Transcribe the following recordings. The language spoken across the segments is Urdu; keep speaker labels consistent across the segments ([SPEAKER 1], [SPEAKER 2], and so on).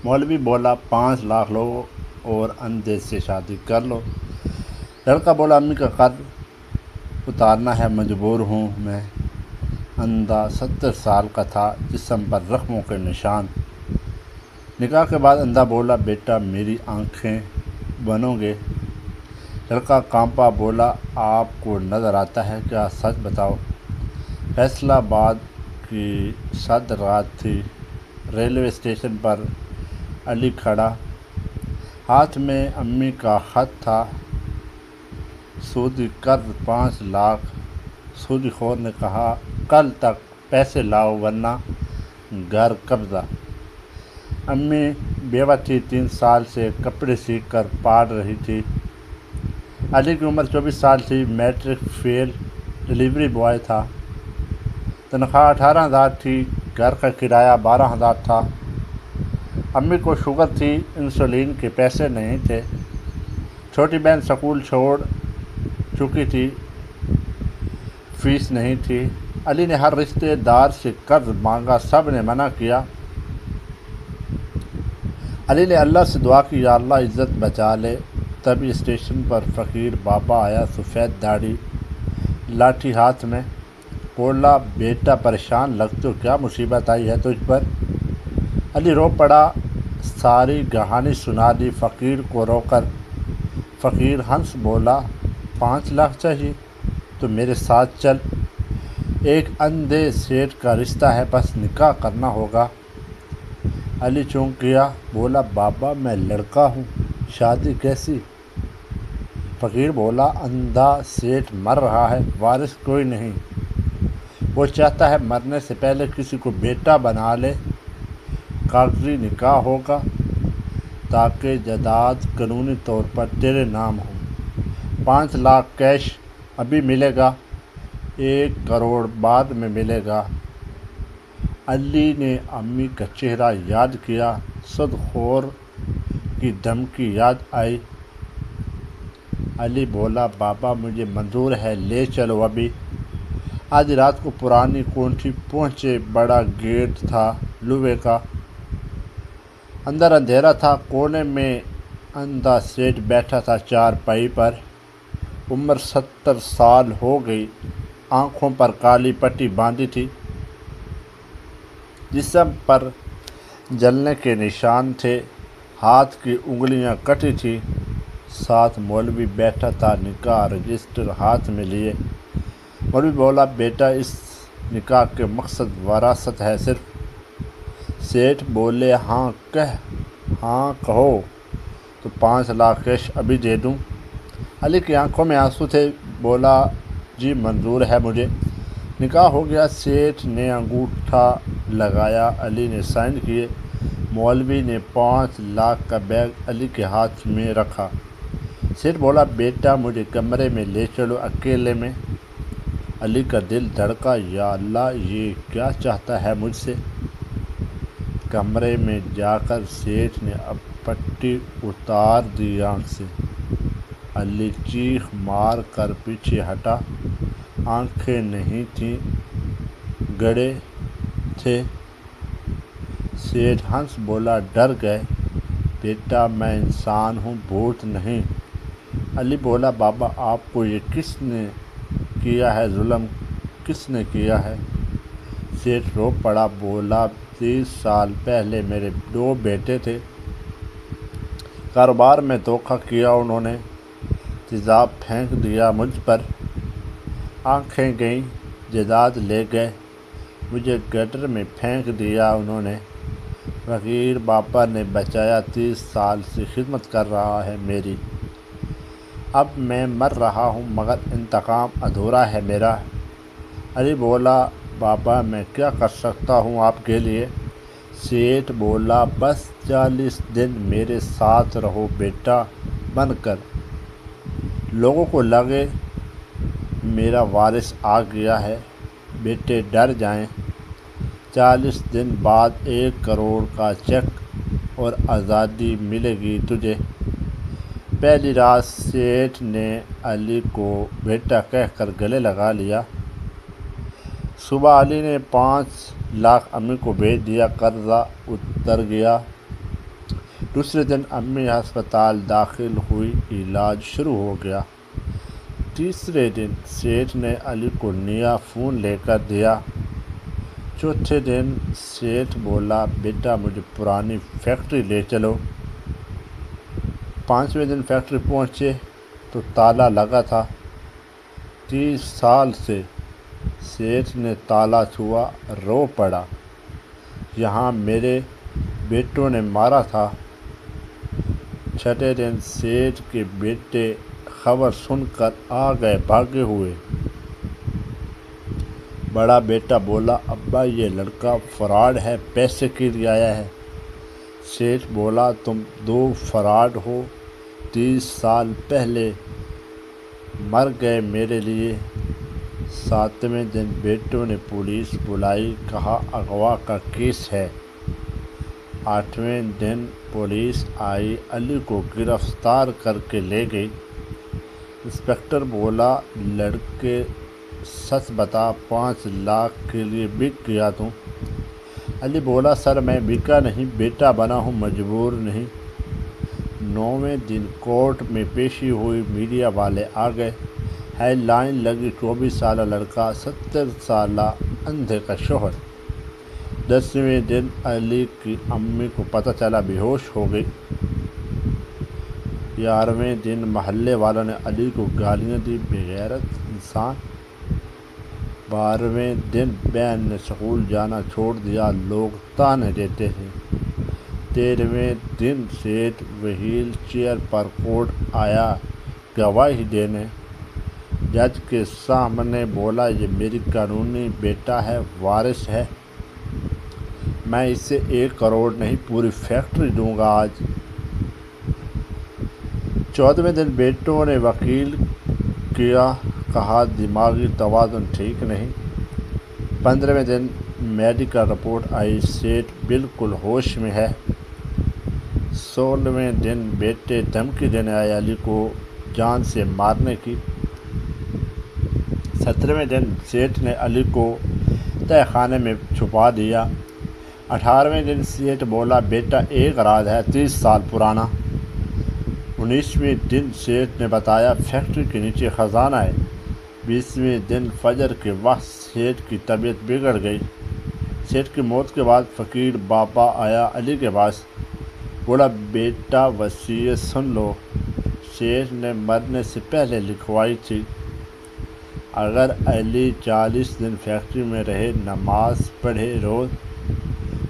[SPEAKER 1] مولوی بولا 5 لاکھ لو اور اندھے سے شادی کر لو۔ لڑکا بولا امی کا قرض اتارنا ہے، مجبور ہوں میں۔ اندھا 70 سال کا تھا، جسم پر زخموں کے نشان۔ نکاح کے بعد اندھا بولا بیٹا میری آنکھیں بنو گے؟ لڑکا کانپا بولا آپ کو نظر آتا ہے کیا، سچ بتاؤ۔ فیصلہ آباد کی سرد رات تھی، ریلوے اسٹیشن پر علی کھڑا، ہاتھ میں امی کا خط تھا، سودی قرض 5 لاکھ۔ سودی خور نے کہا کل تک پیسے لاؤ ورنہ گھر قبضہ۔ امی بیوہ تھی، 3 سال سے کپڑے سیکھ کر پال رہی تھی۔ علی کی عمر 24 سال تھی، میٹرک فیل، ڈلیوری بوائے تھا۔ تنخواہ 18,000 تھی، گھر کا کرایہ 12,000 تھا۔ امی کو شوگر تھی، انسولین کے پیسے نہیں تھے۔ چھوٹی بہن سکول چھوڑ چکی تھی، فیس نہیں تھی۔ علی نے ہر رشتے دار سے قرض مانگا، سب نے منع کیا۔ علی نے اللہ سے دعا کی یا اللہ عزت بچا لے۔ تبھی اسٹیشن پر فقیر بابا آیا، سفید داڑھی، لاٹھی ہاتھ میں۔ بولا بیٹا پریشان لگتے ہو، کیا مصیبت آئی ہے تجھ پر؟ علی رو پڑا، ساری کہانی سنا دی فقیر کو رو کر۔ فقیر ہنس بولا 5 لاکھ چاہیے تو میرے ساتھ چل، ایک اندھے سیٹھ کا رشتہ ہے، بس نکاح کرنا ہوگا۔ علی چونک گیا، بولا بابا میں لڑکا ہوں، شادی کیسی؟ فقیر بولا اندھا سیٹھ مر رہا ہے، وارث کوئی نہیں، وہ چاہتا ہے مرنے سے پہلے کسی کو بیٹا بنا لے، کاغذی نکاح ہوگا تاکہ جائیداد قانونی طور پر تیرے نام ہو۔ 5 لاکھ کیش ابھی ملے گا، 1 کروڑ بعد میں ملے گا۔ علی نے امی کا چہرہ یاد کیا، سود خور کی دھمکی یاد آئی۔ علی بولا بابا مجھے منظور ہے، لے چلو ابھی۔ آدھی رات کو پرانی کونٹھی پہنچے، بڑا گیٹ تھا لوہے کا، اندر اندھیرا تھا۔ کونے میں اندھا سیٹھ بیٹھا تھا چارپائی پر، عمر 70 سال ہو گئی، آنکھوں پر کالی پٹی باندھی تھی، جسم پر جلنے کے نشان تھے، ہاتھ کی انگلیاں کٹی تھیں۔ ساتھ مولوی بیٹھا تھا، نکاح رجسٹر ہاتھ میں لیے۔ مولوی بولا بیٹا اس نکاح کے مقصد وراثت ہے صرف؟ سیٹھ بولے ہاں کہو تو 5 لاکھ کیش ابھی دے دوں۔ علی کی آنکھوں میں آنسو تھے، بولا جی منظور ہے مجھے۔ نکاح ہو گیا، سیٹھ نے انگوٹھا لگایا، علی نے سائن کیے۔ مولوی نے 5 لاکھ کا بیگ علی کے ہاتھ میں رکھا۔ سیٹھ بولا بیٹا مجھے کمرے میں لے چلو اکیلے میں۔ علی کا دل دھڑکا، یا اللہ یہ کیا چاہتا ہے مجھ سے؟ کمرے میں جا کر سیٹھ نے اب پٹی اتار دی آنکھ سے۔ علی چیخ مار کر پیچھے ہٹا، آنکھیں نہیں تھیں، گڑھے تھے۔ سیٹھ ہنس بولا ڈر گئے؟ بیٹا میں انسان ہوں، بھوت نہیں۔ علی بولا بابا آپ کو یہ کس نے کیا ہے، ظلم کس نے کیا ہے؟ سیٹھ رو پڑا، بولا 30 سال پہلے میرے 2 بیٹے تھے، کاروبار میں دھوکہ کیا انہوں نے، تیزاب پھینک دیا مجھ پر، آنکھیں گئیں، جائیداد لے گئے، مجھے گٹر میں پھینک دیا انہوں نے۔ فقیر بابا نے بچایا، 30 سال سے خدمت کر رہا ہے میری، اب میں مر رہا ہوں مگر انتقام ادھورا ہے میرا۔ علی بولا بابا میں کیا کر سکتا ہوں آپ کے لیے؟ سیٹھ بولا بس 40 دن میرے ساتھ رہو بیٹا بن کر، لوگوں کو لگے میرا وارث آ گیا ہے، بیٹے ڈر جائیں۔ 40 دن بعد 1 کروڑ کا چیک اور آزادی ملے گی تجھے۔ پہلی رات سیٹھ نے علی کو بیٹا کہہ کر گلے لگا لیا۔ صبح علی نے 5 لاکھ امی کو بھیج دیا، قرضہ اتر گیا۔ دوسرے دن امی ہسپتال داخل ہوئی، علاج شروع ہو گیا۔ تیسرے دن سیٹھ نے علی کو نیا فون لے کر دیا۔ چوتھے دن سیٹھ بولا بیٹا مجھے پرانی فیکٹری لے چلو۔ پانچویں دن فیکٹری پہنچے تو تالا لگا تھا۔ 30 سال سے سیٹھ نے تالا چھوا، رو پڑا، یہاں میرے بیٹوں نے مارا تھا۔ چھٹے دن سیٹھ کے بیٹے خبر سن کر آ گئے بھاگے ہوئے۔ بڑا بیٹا بولا ابا یہ لڑکا فراڈ ہے، پیسے کے لیے آیا ہے۔ سیٹھ بولا تم 2 فراڈ ہو، 30 سال پہلے مر گئے میرے لیے۔ 7ویں دن بیٹوں نے پولیس بلائی، کہا اغوا کا کیس ہے۔ 8ویں دن پولیس آئی، علی کو گرفتار کر کے لے گئی۔ انسپکٹر بولا لڑکے سچ بتا، 5 لاکھ کے لیے بک گیا تو؟ علی بولا سر میں بکا نہیں، بیٹا بنا ہوں، مجبور نہیں۔ 9ویں دن کورٹ میں پیشی ہوئی، میڈیا والے آ گئے، ہیڈ لائن لگی 24 سالہ لڑکا 70 سالہ اندھے کا شوہر۔ 10ویں دن علی کی امی کو پتہ چلا، بے ہوش ہو گئی۔ 11ویں دن محلے والوں نے علی کو گالیاں دی، بے غیرت انسان۔ 12ویں دن بہن نے سکول جانا چھوڑ دیا، لوگ طعنے دیتے ہیں۔ 13ویں دن سیٹھ وہیل چیئر پر کورٹ آیا گواہی دینے۔ جج کے سامنے بولا یہ میری قانونی بیٹا ہے، وارث ہے، میں اسے 1 کروڑ نہیں پوری فیکٹری دوں گا آج۔ 14ویں دن بیٹوں نے وکیل کیا، کہا دماغی توازن ٹھیک نہیں۔ 15ویں دن میڈیکل رپورٹ آئی، سیٹھ بالکل ہوش میں ہے۔ 16ویں دن بیٹے دھمکی دینے آئے علی کو جان سے مارنے کی۔ 17ویں دن سیٹھ نے علی کو تہہ خانے میں چھپا دیا۔ 18ویں دن سیٹھ بولا بیٹا ایک راز ہے 30 سال پرانا۔ 19ویں دن سیٹھ نے بتایا فیکٹری کے نیچے خزانہ ہے۔ 20ویں دن فجر کے وقت سیٹھ کی طبیعت بگڑ گئی۔ سیٹھ کی موت کے بعد فقیر بابا آیا علی کے پاس، بولا بیٹا وصیت سن لو، سیٹھ نے مرنے سے پہلے لکھوائی تھی، اگر علی 40 دن فیکٹری میں رہے، نماز پڑھے روز،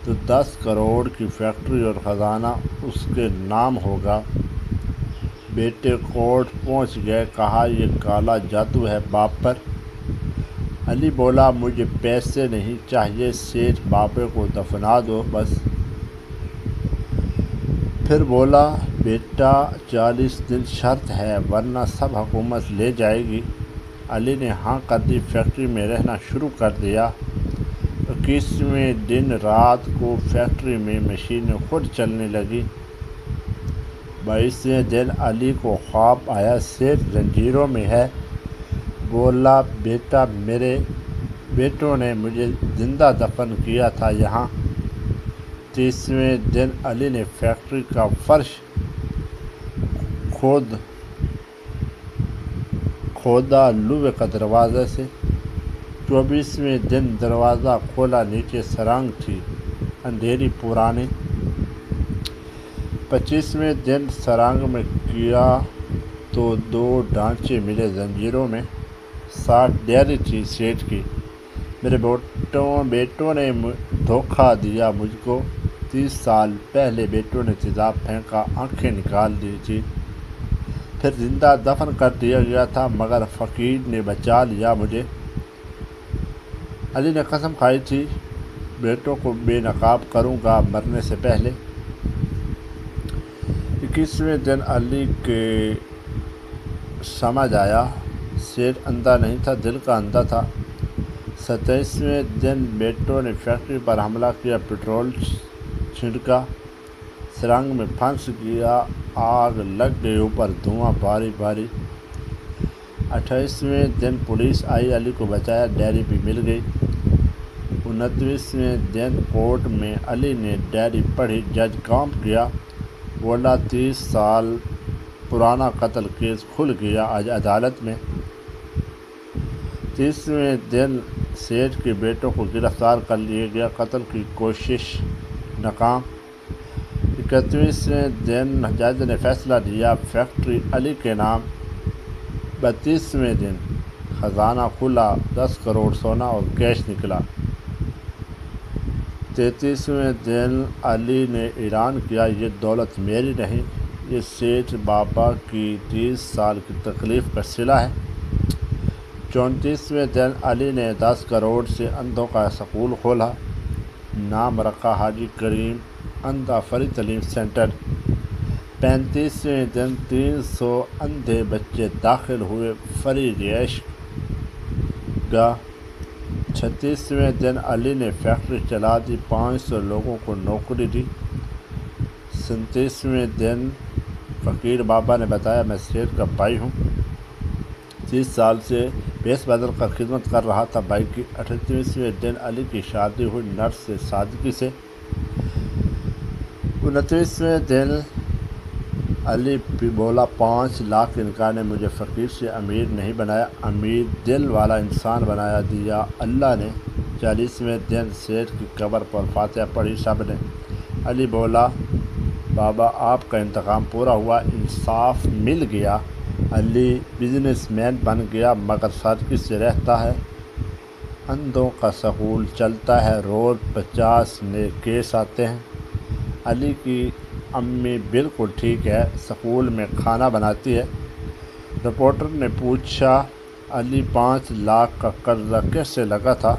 [SPEAKER 1] تو 10 کروڑ کی فیکٹری اور خزانہ اس کے نام ہوگا۔ بیٹے کورٹ پہنچ گئے، کہا یہ کالا جادو ہے باپ پر۔ علی بولا مجھے پیسے نہیں چاہیے، سیٹھ باپے کو دفنا دو بس۔ پھر بولا بیٹا 40 دن شرط ہے ورنہ سب حکومت لے جائے گی۔ علی نے ہاں کر دی، فیکٹری میں رہنا شروع کر دیا۔ 21ویں دن رات کو فیکٹری میں مشینیں خود چلنے لگی۔ 22ویں دن علی کو خواب آیا، سیٹھ زنجیروں میں ہے، بولا بیٹا میرے بیٹوں نے مجھے زندہ دفن کیا تھا یہاں۔ 30ویں دن علی نے فیکٹری کا فرش کھودا لوہے کا دروازے سے۔ 24ویں دن دروازہ کھولا، نیچے سرنگ تھی اندھیری پرانی۔ 25ویں دن سرنگ میں کیا تو 2 ڈھانچے ملے زنجیروں میں، 60 ڈیری تھی سیٹھ کی۔ میرے بیٹوں نے دھوکہ دیا مجھ کو، 30 سال پہلے بیٹوں نے تیزاب پھینکا، آنکھیں نکال دی تھی، پھر زندہ دفن کر دیا گیا تھا، مگر فقیر نے بچا لیا مجھے۔ علی نے قسم کھائی تھی بیٹوں کو بے نقاب کروں گا مرنے سے پہلے۔ 21ویں دن علی کے سمجھ آیا، سیٹھ اندھا نہیں تھا، دل کا اندھا تھا۔ 27ویں دن بیٹوں نے فیکٹری پر حملہ کیا، پٹرول چھڑکا، سرنگ میں پھنس گیا، آگ لگ گئی، اوپر دھواں بھاری بھاری۔ 28ویں دن پولیس آئی، علی کو بچایا، ڈیری بھی مل گئی۔ 29ویں دن کورٹ میں علی نے ڈیری پڑھی، جج کام کیا، بولا 30 سال پرانا قتل کیس کھل گیا آج عدالت میں۔ 30ویں دن سیٹھ کے بیٹوں کو گرفتار کر لیا گیا، قتل کی کوشش ناکام۔ 31ویں دن جج نے فیصلہ دیا فیکٹری علی کے نام۔ 32ویں دن خزانہ کھلا، 10 کروڑ سونا اور کیش نکلا۔ 33ویں دن علی نے اعلان کیا یہ دولت میری نہیں، یہ سیٹھ بابا کی 30 سال کی تکلیف کا صلہ ہے۔ 34ویں دن علی نے 10 کروڑ سے اندھوں کا سکول کھولا، نام رکھا حاجی کریم اندھا فری تعلیم سینٹر۔ 35ویں دن 300 اندھے بچے داخل ہوئے فری رہائش گاہ۔ 36ویں دن علی نے فیکٹری چلا دی، 500 لوگوں کو نوکری دی۔ 37ویں دن فقیر بابا نے بتایا میں سیٹھ کا بھائی ہوں، 30 سال سے بھیس بدل کر خدمت کر رہا تھا بھائی کی۔ 38ویں دن علی کی شادی ہوئی نرس سے صادقی سے۔ 29ویں دن علی بولا 5 لاکھ کے نکاح نے مجھے فقیر سے امیر نہیں بنایا، امیر دل والا انسان بنایا دیا اللہ نے۔ 40ویں دن سیٹھ کی قبر پر فاتحہ پڑھی سب نے۔ علی بولا بابا آپ کا انتقام پورا ہوا، انصاف مل گیا، علی بزنس مین بن گیا مگر صادقی سے رہتا ہے، اندھوں کا سکول چلتا ہے، روز 50 نئے کیس آتے ہیں۔ علی کی امی بالکل ٹھیک ہے، سکول میں کھانا بناتی ہے۔ رپورٹر نے پوچھا علی 5 لاکھ کا قرضہ کیسے لگا تھا؟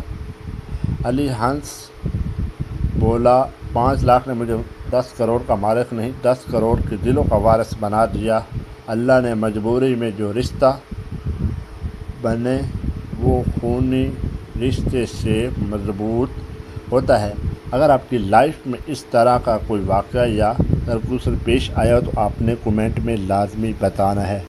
[SPEAKER 1] علی ہنس بولا 5 لاکھ نے مجھے 10 کروڑ کا مالک نہیں، 10 کروڑ کے دلوں کا وارث بنا دیا اللہ نے۔ مجبوری میں جو رشتہ بنے وہ خونی رشتے سے مضبوط ہوتا ہے۔ اگر آپ کی لائف میں اس طرح کا کوئی واقعہ یا ترکسل پیش آیا تو آپ نے کومنٹ میں لازمی بتانا ہے۔